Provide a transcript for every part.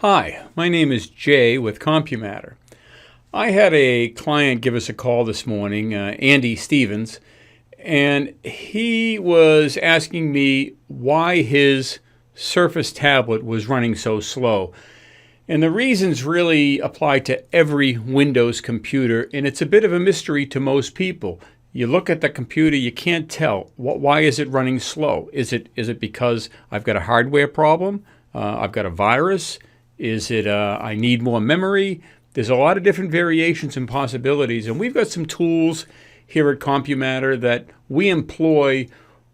Hi, my name is Jay with CompuMatter. I had a client give us a call this morning, Andy Stevens, and he was asking me why his Surface tablet was running so slow. And the reasons really apply to every Windows computer, and it's a bit of a mystery to most people. You look at the computer, you can't tell. Why is it running slow? Is it because I've got a hardware problem? I've got a virus? Is it I need more memory? There's a lot of different variations and possibilities, and we've got some tools here at CompuMatter that we employ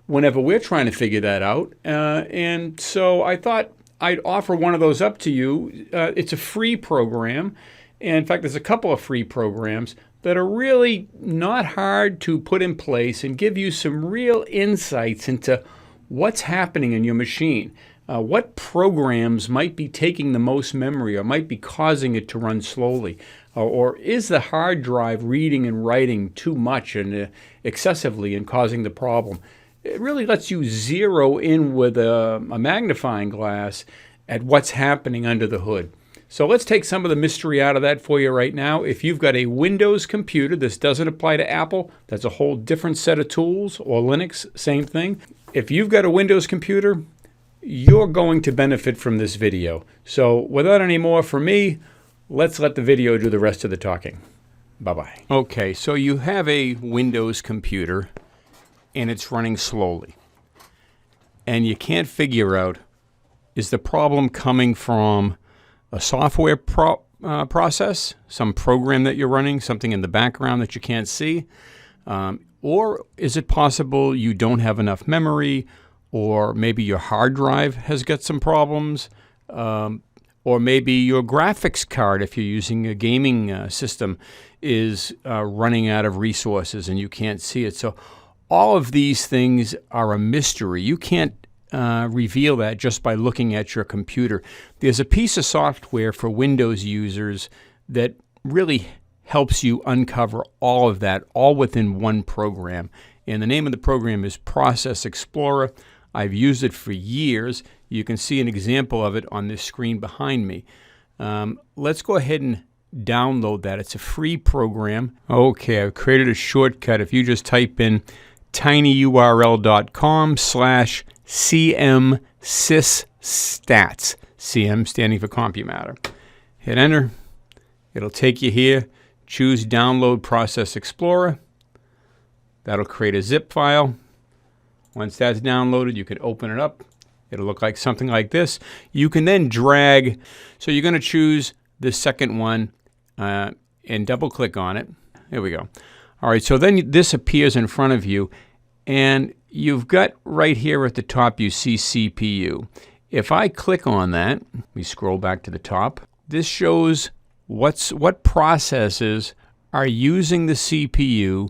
whenever we're trying to figure that out. And so I thought I'd offer one of those up to you. It's a free program. And in fact, there's a couple of free programs that are really not hard to put in place and give you some real insights into what's happening in your machine. What programs might be taking the most memory or might be causing it to run slowly? Or is the hard drive reading and writing too much and excessively and causing the problem? It really lets you zero in with a magnifying glass at what's happening under the hood. So let's take some of the mystery out of that for you right now. If you've got a Windows computer, this doesn't apply to Apple. That's a whole different set of tools, or Linux, same thing. If you've got a Windows computer, you're going to benefit from this video. So without any more from me, let's let the video do the rest of the talking. Bye-bye. Okay, so you have a Windows computer and it's running slowly. And you can't figure out, is the problem coming from a software process, some program that you're running, something in the background that you can't see? Or is it possible you don't have enough memory, or maybe your hard drive has got some problems, or maybe your graphics card, if you're using a gaming system, is running out of resources and you can't see it. So all of these things are a mystery. You can't reveal that just by looking at your computer. There's a piece of software for Windows users that really helps you uncover all of that, all within one program. And the name of the program is Process Explorer. I've used it for years. You can see an example of it on this screen behind me. Let's go ahead and download that. It's a free program. Okay, I've created a shortcut. If you just type in tinyurl.com/cmsysstats, CM standing for CompuMatter. Hit enter. It'll take you here. Choose Download Process Explorer. That'll create a zip file. Once that's downloaded, you can open it up. It'll look like something like this. You can then drag. So you're going to choose the second one and double click on it. There we go. All right, so then this appears in front of you, and you've got right here at the top, you see CPU. If I click on that, we scroll back to the top. This shows what processes are using the CPU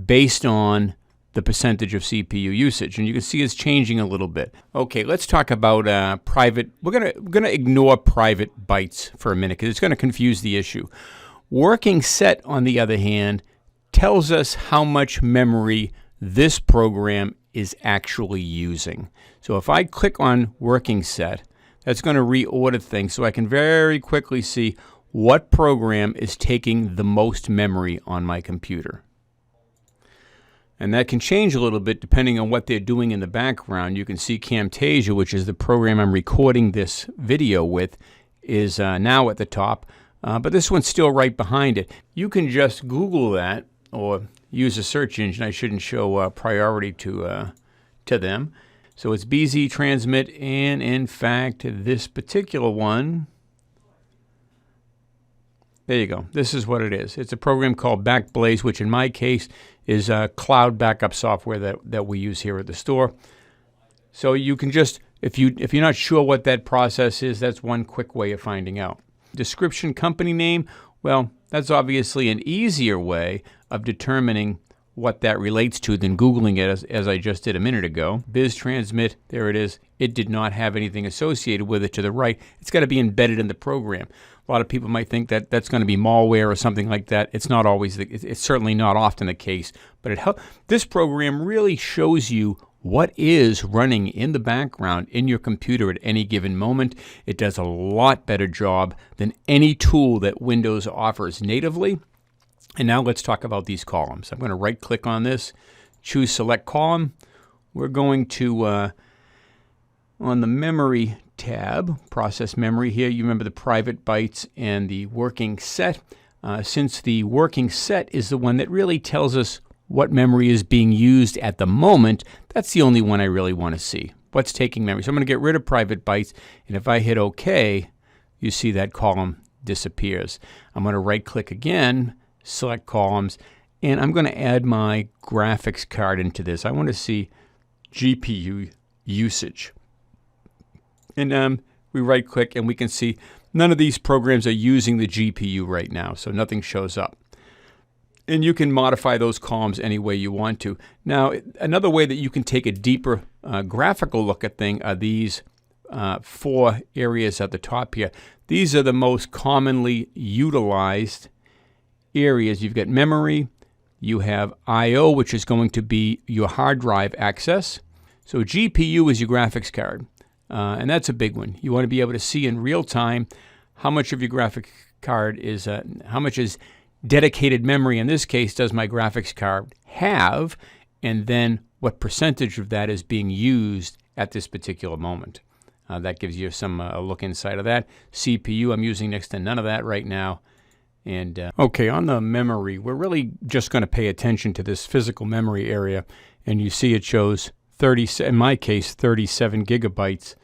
based on the percentage of CPU usage, and you can see it's changing a little bit. Okay, let's talk about private. We're gonna ignore private bytes for a minute because it's going to confuse the issue. Working set, on the other hand, tells us how much memory this program is actually using. So if I click on working set, that's going to reorder things so I can very quickly see what program is taking the most memory on my computer. And that can change a little bit depending on what they're doing in the background. You can see Camtasia, which is the program I'm recording this video with, is now at the top. But this one's still right behind it. You can just Google that or use a search engine. I shouldn't show priority to them. So it's BZ Transmit, and in fact, this particular one, there you go. This is what it is. It's a program called Backblaze, which in my case is cloud backup software that we use here at the store. So you can just, if you're not sure what that process is, that's one quick way of finding out. Description, company name, well, that's obviously an easier way of determining what that relates to than Googling it as I just did a minute ago. BizTransmit, there it is. It did not have anything associated with it to the right. It's got to be embedded in the program. A lot of people might think that that's going to be malware or something like that. It's not always, it's certainly not often the case, but this program really shows you what is running in the background in your computer at any given moment. It does a lot better job than any tool that Windows offers natively. And now let's talk about these columns. I'm going to right click on this, choose select column. We're going to, on the memory tab, process memory here, you remember the private bytes and the working set. Since the working set is the one that really tells us what memory is being used at the moment, that's the only one I really want to see. What's taking memory? So I'm going to get rid of private bytes, and if I hit OK, you see that column disappears. I'm going to right click again, select columns, and I'm going to add my graphics card into this. I want to see GPU usage. And we right click and we can see none of these programs are using the GPU right now, so nothing shows up. And you can modify those columns any way you want to. Now, another way that you can take a deeper graphical look at things are these 4 areas at the top here. These are the most commonly utilized areas. You've got memory, you have I/O, which is going to be your hard drive access. So GPU is your graphics card, and that's a big one. You want to be able to see in real time how much of your graphics card is, how much is dedicated memory, in this case, does my graphics card have, and then what percentage of that is being used at this particular moment. That gives you some a look inside of that. CPU, I'm using next to none of that right now. And okay, on the memory, we're really just going to pay attention to this physical memory area, and you see it shows 30, in my case, 37 gigabytes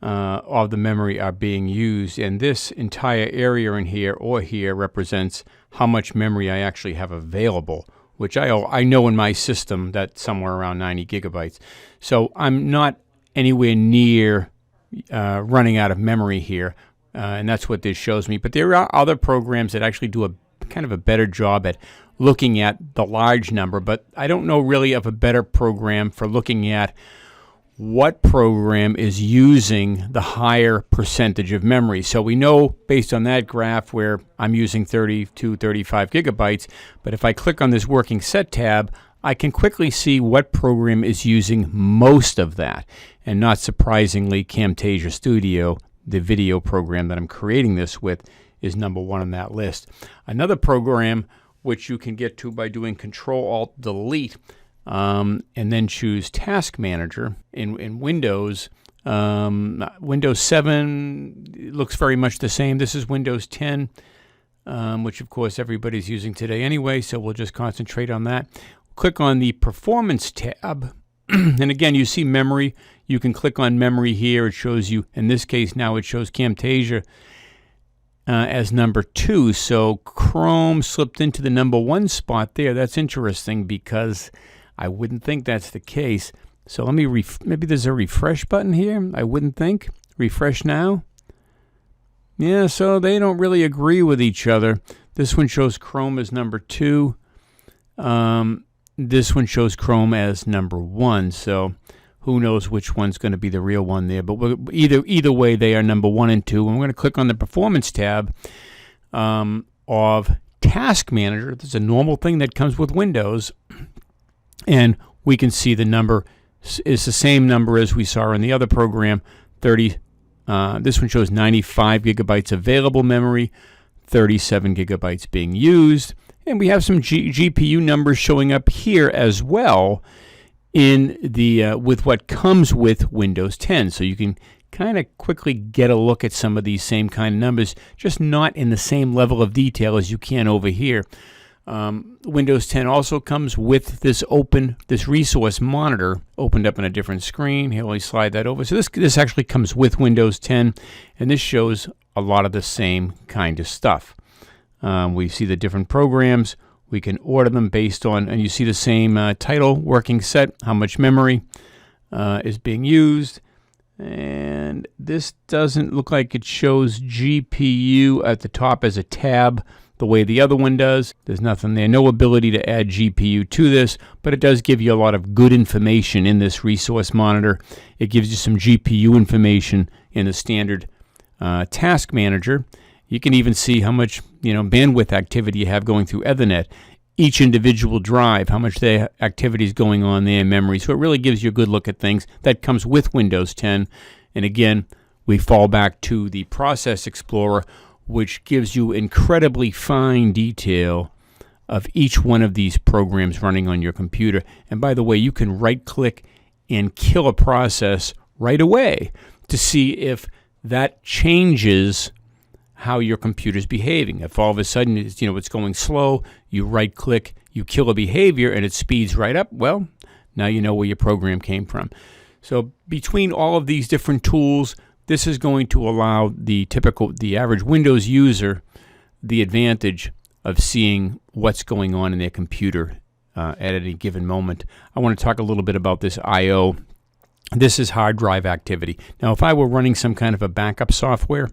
of the memory are being used, and this entire area in here or here represents how much memory I actually have available, which I know in my system that's somewhere around 90 gigabytes. So I'm not anywhere near running out of memory here, and that's what this shows me. But there are other programs that actually do a kind of a better job at looking at the large number, but I don't know really of a better program for looking at what program is using the higher percentage of memory. So we know based on that graph where I'm using 32, 35 gigabytes, but if I click on this working set tab, I can quickly see what program is using most of that. And not surprisingly, Camtasia Studio, the video program that I'm creating this with, is number 1 on that list. Another program which you can get to by doing Control-Alt-Delete, and then choose Task Manager in Windows. Windows 7 looks very much the same. This is Windows 10, which of course everybody's using today anyway, so we'll just concentrate on that. Click on the Performance tab, and again you see memory. You can click on memory here. It shows you, in this case now it shows Camtasia as number 2, so Chrome slipped into the number 1 spot there. That's interesting because I wouldn't think that's the case. So let me, maybe there's a refresh button here. I wouldn't think. Refresh now. Yeah, so they don't really agree with each other. This one shows Chrome as number 2. This one shows Chrome as number 1. So who knows which one's going to be the real one there. But either way, they are number 1 and 2. And we're going to click on the Performance tab of Task Manager. This is a normal thing that comes with Windows. And we can see the number is the same number as we saw in the other program, 30. This one shows 95 gigabytes available memory, 37 gigabytes being used. And we have some GPU numbers showing up here as well in the with what comes with Windows 10. So you can kind of quickly get a look at some of these same kind of numbers, just not in the same level of detail as you can over here. Windows 10 also comes with this resource monitor opened up on a different screen. Here, let me slide that over. So this actually comes with Windows 10, and this shows a lot of the same kind of stuff. We see the different programs. We can order them based on, and you see the same title, working set, how much memory is being used. And this doesn't look like it shows GPU at the top as a tab the way the other one does. There's nothing there, no ability to add GPU to this, but it does give you a lot of good information in this resource monitor. It gives you some GPU information in the standard Task Manager. You can even see how much bandwidth activity you have going through Ethernet. each individual drive, how much activity is going on there in memory. So it really gives you a good look at things. That comes with Windows 10. And again, we fall back to the Process Explorer, which gives you incredibly fine detail of each one of these programs running on your computer. And by the way, you can right-click and kill a process right away to see if that changes how your computer's behaving. If all of a sudden it's going slow, you right-click, you kill a behavior, and it speeds right up, well, now you know where your program came from. So between all of these different tools, this is going to allow the average Windows user the advantage of seeing what's going on in their computer at any given moment. I want to talk a little bit about this I/O. This is hard drive activity. Now, if I were running some kind of a backup software,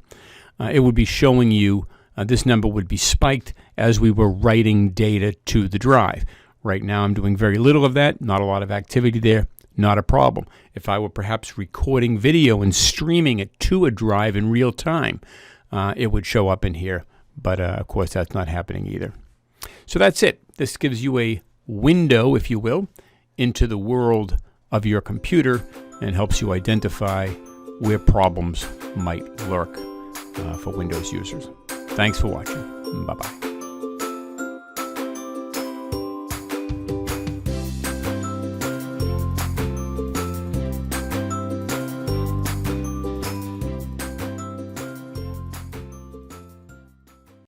it would be showing you, this number would be spiked as we were writing data to the drive. Right now I'm doing very little of that, not a lot of activity there, not a problem. If I were perhaps recording video and streaming it to a drive in real time, it would show up in here, but of course that's not happening either. So that's it. This gives you a window, if you will, into the world of your computer and helps you identify where problems might lurk for Windows users. Thanks for watching. Bye-bye.